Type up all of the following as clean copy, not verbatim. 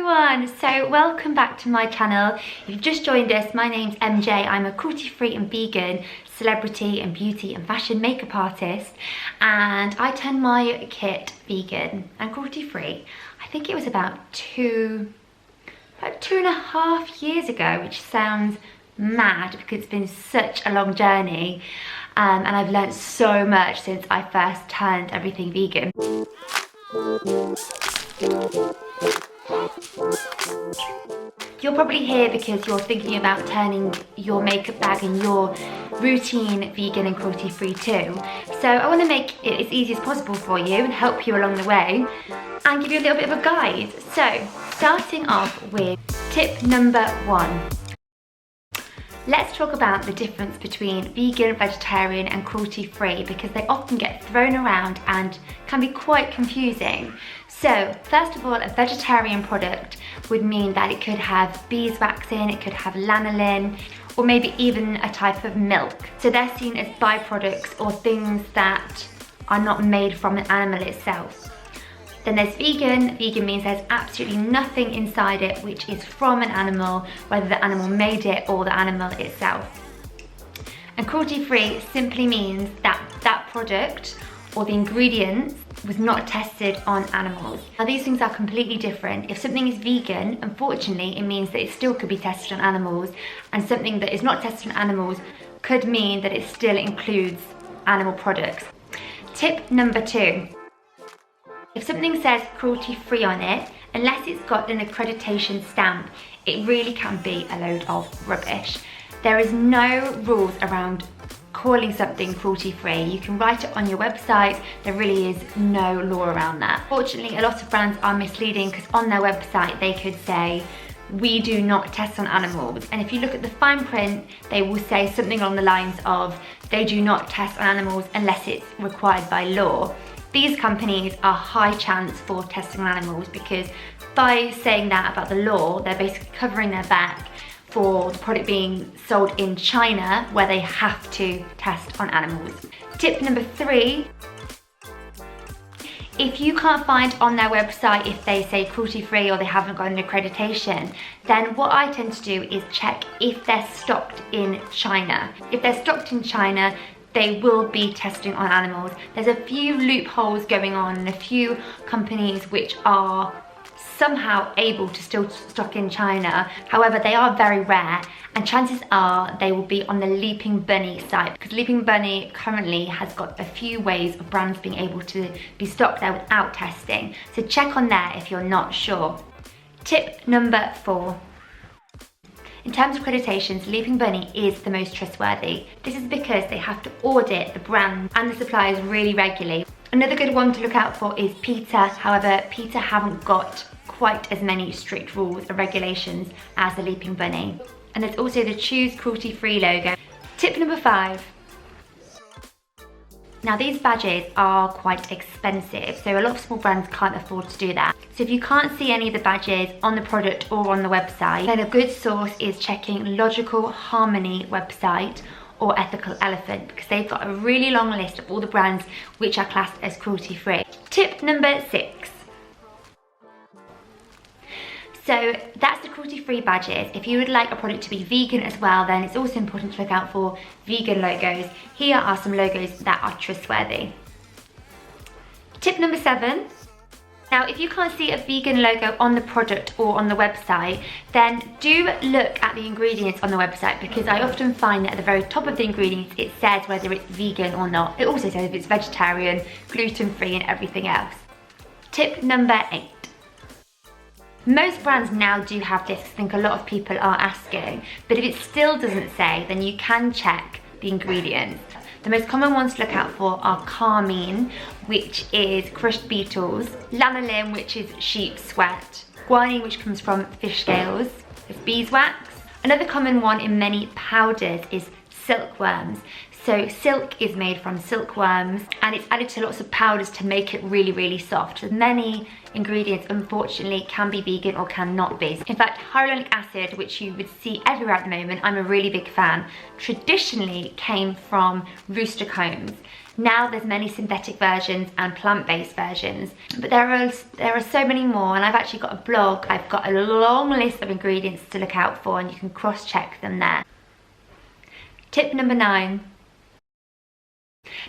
everyone, so welcome back to my channel. If you've just joined us, my name's MJ. I'm a cruelty-free and vegan celebrity and beauty and fashion makeup artist, and I turned my kit vegan and cruelty-free. I think it was about two and a half years ago, which sounds mad because it's been such a long journey, and I've learned so much since I first turned everything vegan. You're probably here because you're thinking about turning your makeup bag and your routine vegan and cruelty free too. So I want to make it as easy as possible for you and help you along the way and give you a little bit of a guide. So starting off with tip number 1. Let's talk about the difference between vegan, vegetarian and cruelty-free because they often get thrown around and can be quite confusing. So first of all, a vegetarian product would mean that it could have beeswax in, it could have lanolin, or maybe even a type of milk. So they're seen as byproducts or things that are not made from an animal itself. Then there's vegan. Vegan means there's absolutely nothing inside it which is from an animal, whether the animal made it or the animal itself. And cruelty-free simply means that that product or the ingredients was not tested on animals. Now these things are completely different. If something is vegan, unfortunately, it means that it still could be tested on animals, and something that is not tested on animals could mean that it still includes animal products. Tip number 2. If something says cruelty-free on it, unless it's got an accreditation stamp, it really can be a load of rubbish. There is no rules around calling something cruelty-free. You can write it on your website. There really is no law around that. Fortunately, a lot of brands are misleading because on their website they could say, we do not test on animals. And if you look at the fine print, they will say something along the lines of, they do not test on animals unless it's required by law. These companies are high chance for testing on animals because by saying that about the law, they're basically covering their back for the product being sold in China where they have to test on animals. Tip number 3, if you can't find on their website if they say cruelty free or they haven't got an accreditation, then what I tend to do is check if they're stocked in China. If they're stocked in China, they will be testing on animals. There's a few loopholes going on and a few companies which are somehow able to still stock in China. However, they are very rare and chances are they will be on the Leaping Bunny site because Leaping Bunny currently has got a few ways of brands being able to be stocked there without testing. So check on there if you're not sure. Tip number 4. In terms of accreditations, Leaping Bunny is the most trustworthy. This is because they have to audit the brand and the suppliers really regularly. Another good one to look out for is PETA. However, PETA haven't got quite as many strict rules or regulations as the Leaping Bunny. And there's also the Choose Cruelty Free logo. Tip number 5. Now these badges are quite expensive, so a lot of small brands can't afford to do that. So if you can't see any of the badges on the product or on the website, then a good source is checking Logical Harmony website or Ethical Elephant because they've got a really long list of all the brands which are classed as cruelty free. Tip number 6. So that's the cruelty-free badges. If you would like a product to be vegan as well, then it's also important to look out for vegan logos. Here are some logos that are trustworthy. Tip number 7. Now, if you can't see a vegan logo on the product or on the website, then do look at the ingredients on the website because I often find that at the very top of the ingredients, it says whether it's vegan or not. It also says if it's vegetarian, gluten-free and everything else. Tip number 8. Most brands now do have this, I think a lot of people are asking, but if it still doesn't say, then you can check the ingredients. The most common ones to look out for are carmine, which is crushed beetles, lanolin, which is sheep sweat, guanine, which comes from fish scales, there's beeswax. Another common one in many powders is silkworms. So silk is made from silkworms and it's added to lots of powders to make it really, really soft. There's many ingredients unfortunately can be vegan or cannot be. In fact, hyaluronic acid, which you would see everywhere at the moment, I'm a really big fan, traditionally came from rooster combs. Now there's many synthetic versions and plant-based versions, but there are so many more, and I've actually got a blog. I've got a long list of ingredients to look out for, and you can cross-check them there. Tip number 9.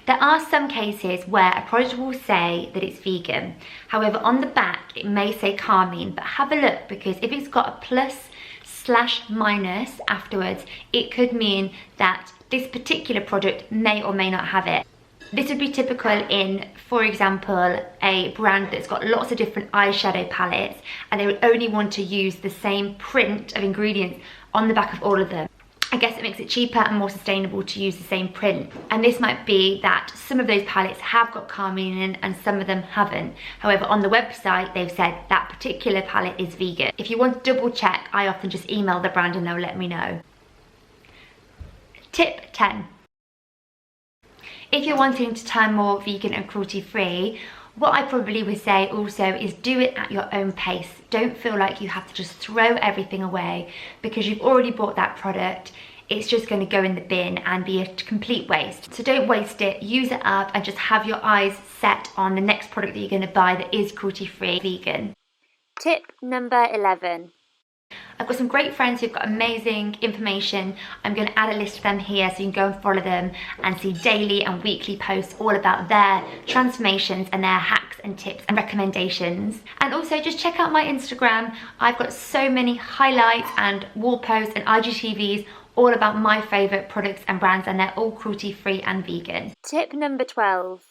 There are some cases where a product will say that it's vegan. However, on the back it may say carmine, but have a look, because if it's got a plus/minus afterwards, it could mean that this particular product may or may not have it. This would be typical in, for example, a brand that's got lots of different eyeshadow palettes, and they would only want to use the same print of ingredients on the back of all of them. I guess it makes it cheaper and more sustainable to use the same print. And this might be that some of those palettes have got carmine in and some of them haven't. However, on the website, they've said that particular palette is vegan. If you want to double check, I often just email the brand and they'll let me know. Tip 10. If you're wanting to turn more vegan and cruelty free, what I probably would say also is do it at your own pace. Don't feel like you have to just throw everything away because you've already bought that product. It's just going to go in the bin and be a complete waste. So don't waste it, use it up, and just have your eyes set on the next product that you're going to buy that is cruelty free vegan. Tip number 11. I've got some great friends who've got amazing information. I'm going to add a list of them here so you can go and follow them and see daily and weekly posts all about their transformations and their hacks and tips and recommendations. And also just check out my Instagram. I've got so many highlights and wall posts and IGTVs all about my favourite products and brands, and they're all cruelty free and vegan. Tip number 12.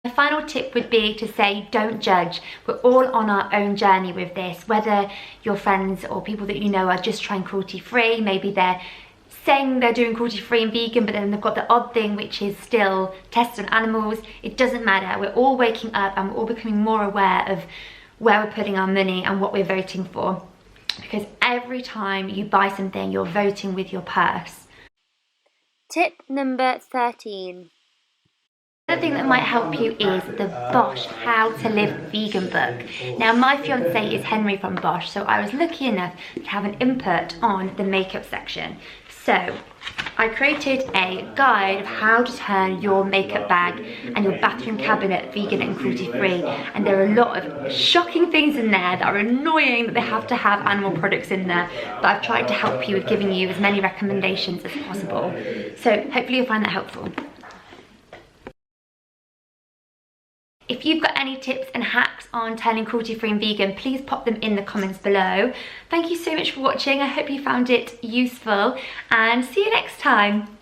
My final tip would be to say don't judge. We're all on our own journey with this, whether your friends or people that you know are just trying cruelty free. Maybe they're saying they're doing cruelty free and vegan, but then they've got the odd thing which is still tested on animals. It doesn't matter. We're all waking up and we're all becoming more aware of where we're putting our money and what we're voting for, because every time you buy something you're voting with your purse. Tip number 13. Another thing that might help you is the Bosch How to Live Vegan book. Now, my fiance is Henry from Bosch, so I was lucky enough to have an input on the makeup section. So I created a guide of how to turn your makeup bag and your bathroom cabinet vegan and cruelty free, and there are a lot of shocking things in there that are annoying that they have to have animal products in there, but I've tried to help you with giving you as many recommendations as possible. So hopefully you'll find that helpful. If you've got any tips and hacks on turning cruelty free and vegan, please pop them in the comments below. Thank you so much for watching. I hope you found it useful, and see you next time.